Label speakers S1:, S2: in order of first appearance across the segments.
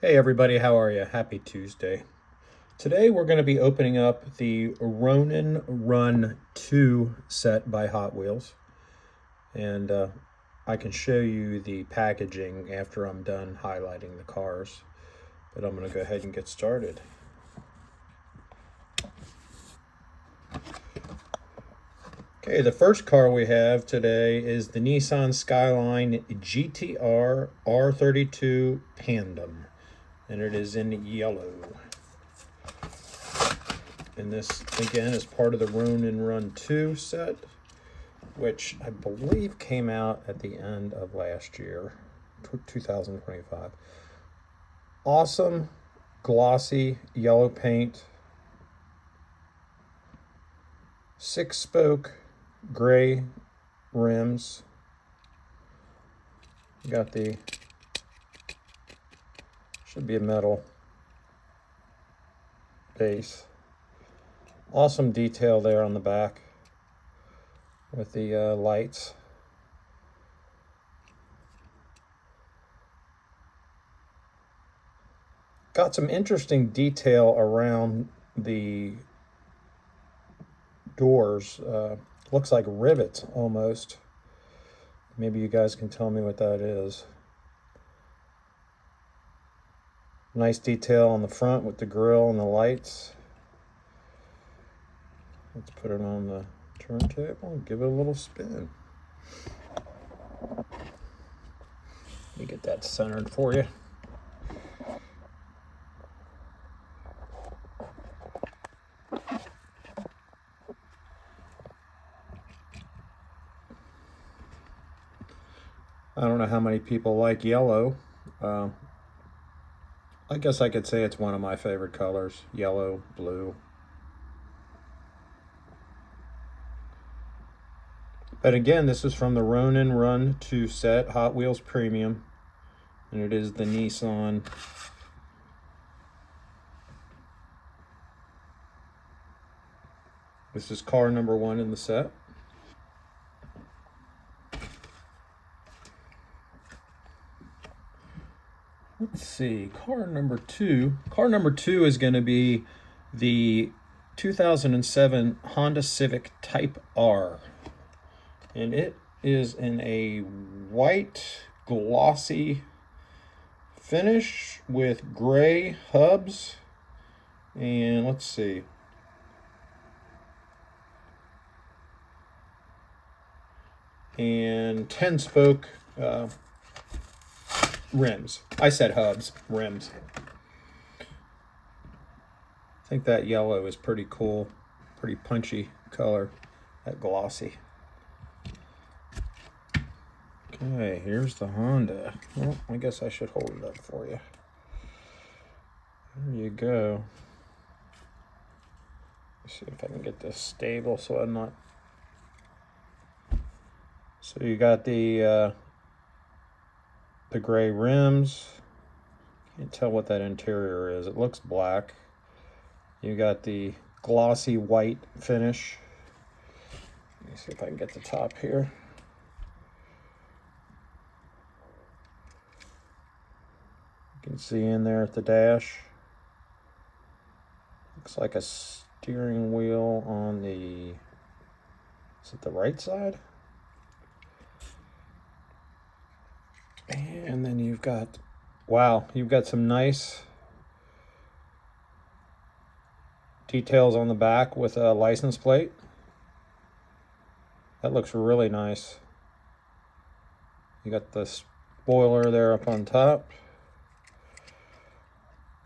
S1: Hey everybody, how are you? Happy Tuesday. Today we're going to be opening up the Ronin Run 2 set by Hot Wheels. And I can show you the packaging after I'm done highlighting the cars. But I'm going to go ahead and get started. Okay, the first car we have today is the Nissan Skyline GTR R32 Pandem. And it is in yellow. And this, again, is part of the Ronin Run 2 set, which I believe came out at the end of last year, 2025. Awesome, glossy yellow paint. 6-spoke gray rims. You got the, should be a metal base. Awesome detail there on the back with the lights. Got some interesting detail around the doors. Looks like rivets almost. Maybe you guys can tell me what that is. Nice detail on the front with the grille and the lights. Let's put it on the turntable and give it a little spin. Let me get that centered for you. I don't know how many people like yellow. I guess I could say it's one of my favorite colors, yellow, blue. But again, this is from the Ronin Run 2 set, Hot Wheels Premium, and it is the Nissan. This is car number 1 in the set. Let's see, car number 2. Car number 2 is going to be the 2007 Honda Civic Type R. And it is in a white glossy finish with gray hubs. And let's see. And 10-spoke rims. I said hubs, rims. I think that yellow is pretty cool, pretty punchy color, that glossy. Okay, here's the Honda. Well, I guess I should hold it up for you. There you go. Let's see if I can get this stable so I'm not... So you got the gray rims. Can't tell what that interior is. It looks black. You got the glossy white finish. Let me see if I can get the top here. You can see in there at the dash. Looks like a steering wheel on the... Is it the right side? And then you've got, wow, you've got some nice details on the back with a license plate. That looks really nice. You got the spoiler there up on top.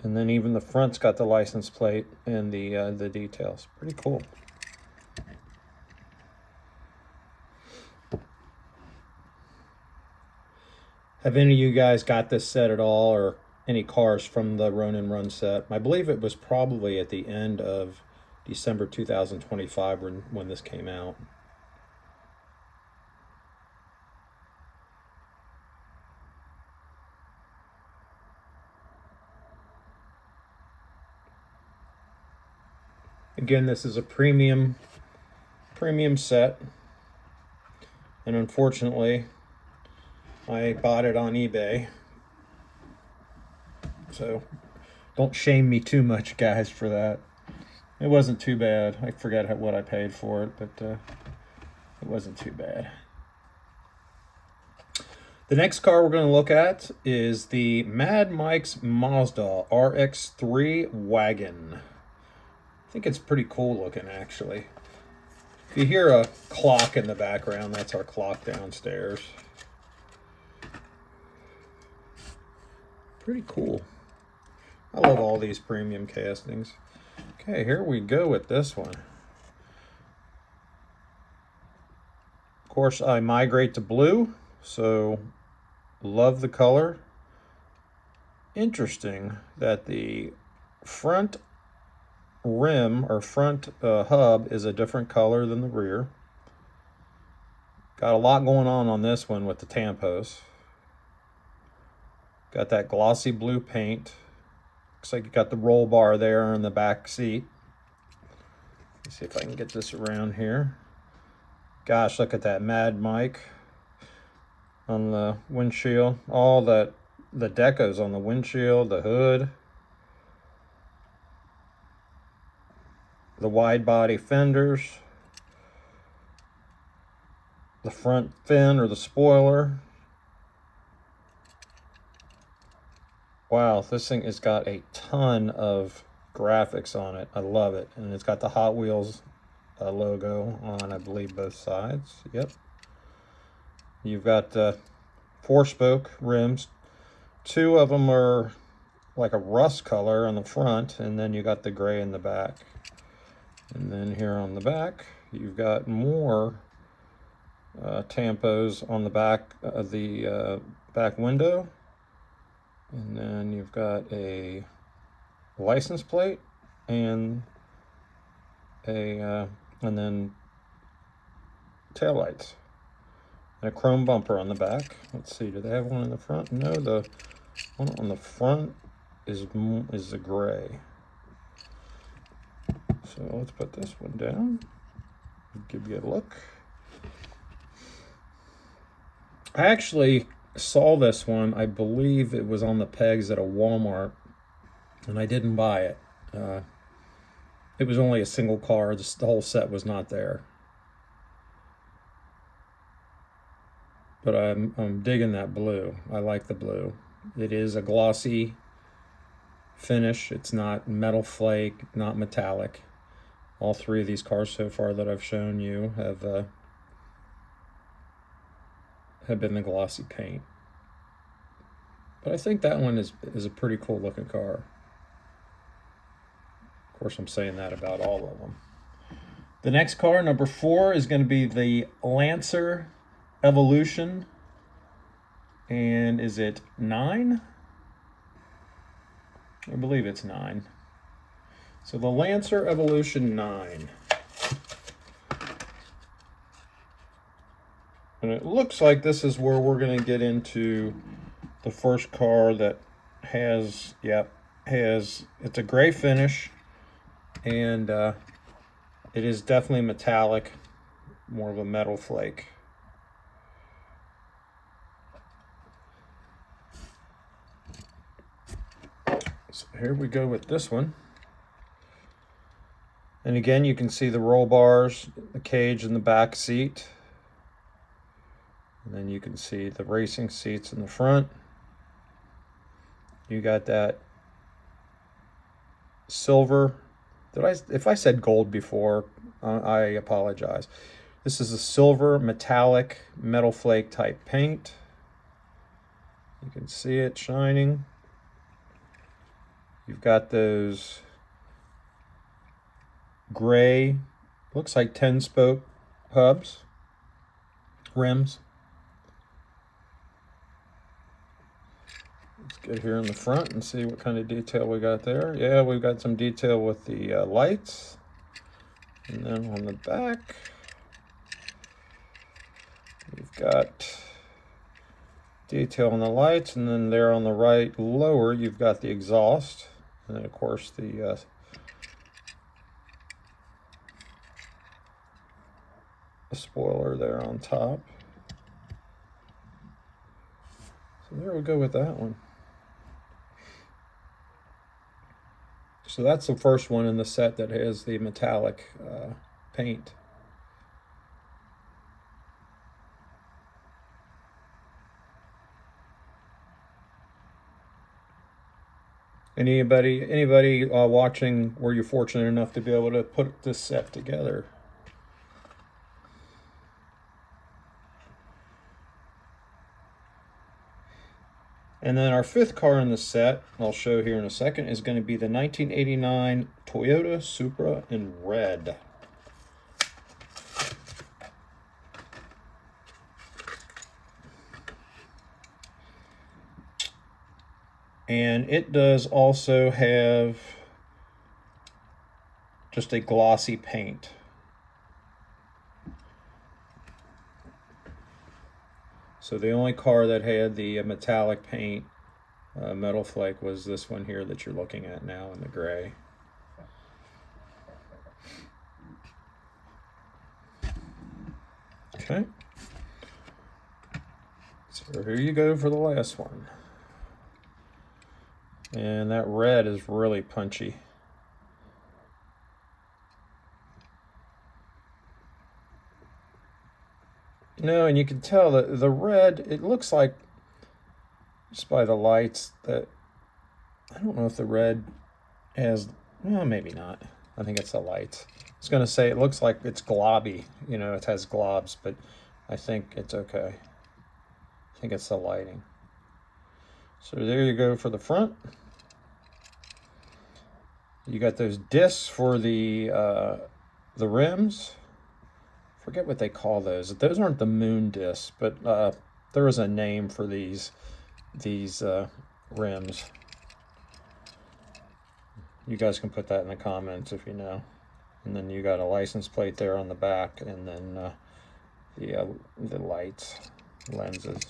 S1: And then even the front's got the license plate and the details. Pretty cool. Have any of you guys got this set at all, or any cars from the Ronin Run set? I believe it was probably at the end of December 2025 when this came out. Again, this is a premium set, and unfortunately I bought it on eBay. So don't shame me too much, guys, for that. It wasn't too bad. I forget what I paid for it, but it wasn't too bad. The next car we're going to look at is the Mad Mike's Mazda RX-3 wagon. I think it's pretty cool looking, actually. If you hear a clock in the background, that's our clock downstairs. Pretty cool. I love all these premium castings. Okay, here we go with this one. Of course, I migrate to blue, so love the color. Interesting that the front rim or front hub is a different color than the rear. Got a lot going on this one with the tampos. Got that glossy blue paint. Looks like you got the roll bar there in the back seat. Let's see if I can get this around here. Gosh, look at that Mad Mike on the windshield. All the decos on the windshield, the hood, the wide body fenders, the front fin or the spoiler. Wow, this thing has got a ton of graphics on it. I love it. And it's got the Hot Wheels logo on, I believe, both sides. Yep. You've got 4-spoke rims. 2 of them are like a rust color on the front, and then you got the gray in the back. And then here on the back, you've got more tampos on the back of the back window. And then you've got a license plate and then taillights. And a chrome bumper on the back. Let's see, do they have one in the front? No, the one on the front is the gray. So let's put this one down. Give you a look. I actually saw this one, I believe it was on the pegs at a Walmart, and I didn't buy it. It was only a single car. The whole set was not there. But I'm digging that blue. I like the blue. It is a glossy finish. It's not metal flake, not metallic. All 3 of these cars so far that I've shown you have been the glossy paint. But I think that one is a pretty cool looking car. Of course, I'm saying that about all of them. The next car, number 4, is going to be the Lancer Evolution. And is it 9? I believe it's 9. So the Lancer Evolution 9. And it looks like this is where we're going to get into the first car that has, it's a gray finish, and it is definitely metallic, more of a metal flake. So here we go with this one. And again, you can see the roll bars, the cage in the back seat. And then you can see the racing seats in the front. You got that silver. If I said gold before, I apologize. This is a silver metallic metal flake type paint. You can see it shining. You've got those gray, looks like 10-spoke hubs, rims. Let's get here in the front and see what kind of detail we got there. Yeah, we've got some detail with the lights. And then on the back, we've got detail on the lights. And then there on the right lower, you've got the exhaust. And then, of course, the spoiler there on top. So there we go with that one. So that's the first one in the set that has the metallic paint. Anybody watching, were you fortunate enough to be able to put this set together? And then our fifth car in the set, I'll show here in a second, is going to be the 1989 Toyota Supra in red. And it does also have just a glossy paint. So the only car that had the metallic paint, metal flake, was this one here that you're looking at now in the gray. Okay. So here you go for the last one. And that red is really punchy. No, and you can tell that the red, it looks like, just by the lights, that I don't know if the red has, well, maybe not. I think it's the lights. I was going to say it looks like it's globby, you know, it has globs, but I think it's okay. I think it's the lighting. So there you go for the front. You got those discs for the rims. Forget what they call those. Those aren't the moon discs, but there is a name for these rims. You guys can put that in the comments if you know. And then you got a license plate there on the back, and then the lights, lenses.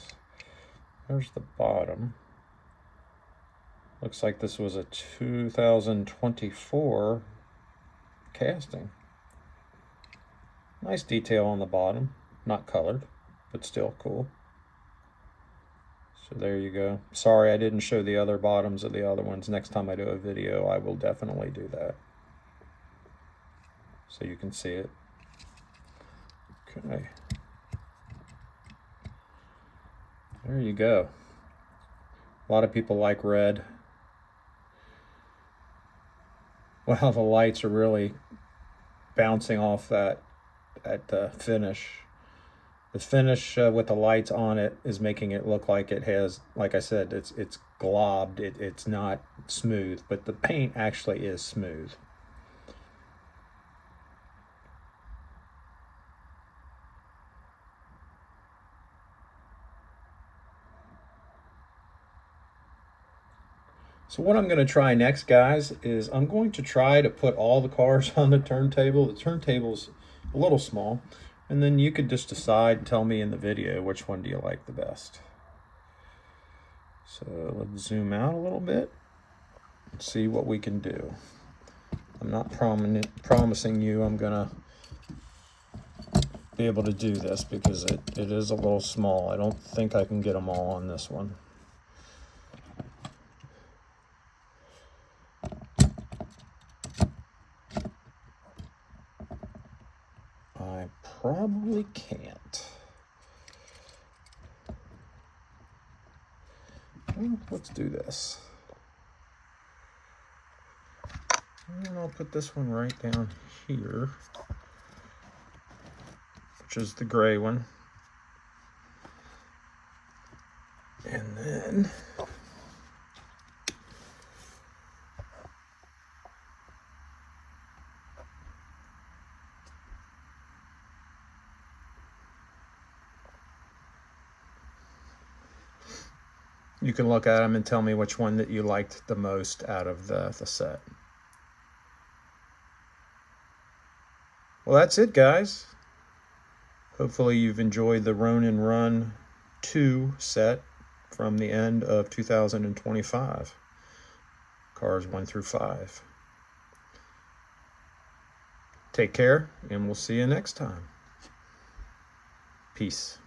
S1: There's the bottom. Looks like this was a 2024 casting. Nice detail on the bottom. Not colored, but still cool. So there you go. Sorry I didn't show the other bottoms of the other ones. Next time I do a video, I will definitely do that, so you can see it. Okay. There you go. A lot of people like red. Wow, the lights are really bouncing off that finish. The finish with the lights on it is making it look like it has, like I said, it's globbed. It's not smooth, but the paint actually is smooth. So what I'm going to try next, guys, is I'm going to try to put all the cars on the turntable. The turntable's a little small, and then you could just decide, tell me in the video, which one do you like the best. So let's zoom out a little bit and see what we can do. I'm not promising you I'm going to be able to do this because it is a little small. I don't think I can get them all on this one. I probably can't. Well, let's do this. And I'll put this one right down here, which is the gray one. And then you can look at them and tell me which one that you liked the most out of the set. Well, that's it, guys. Hopefully you've enjoyed the Ronin Run 2 set from the end of 2025. Cars 1 through 5. Take care, and we'll see you next time. Peace.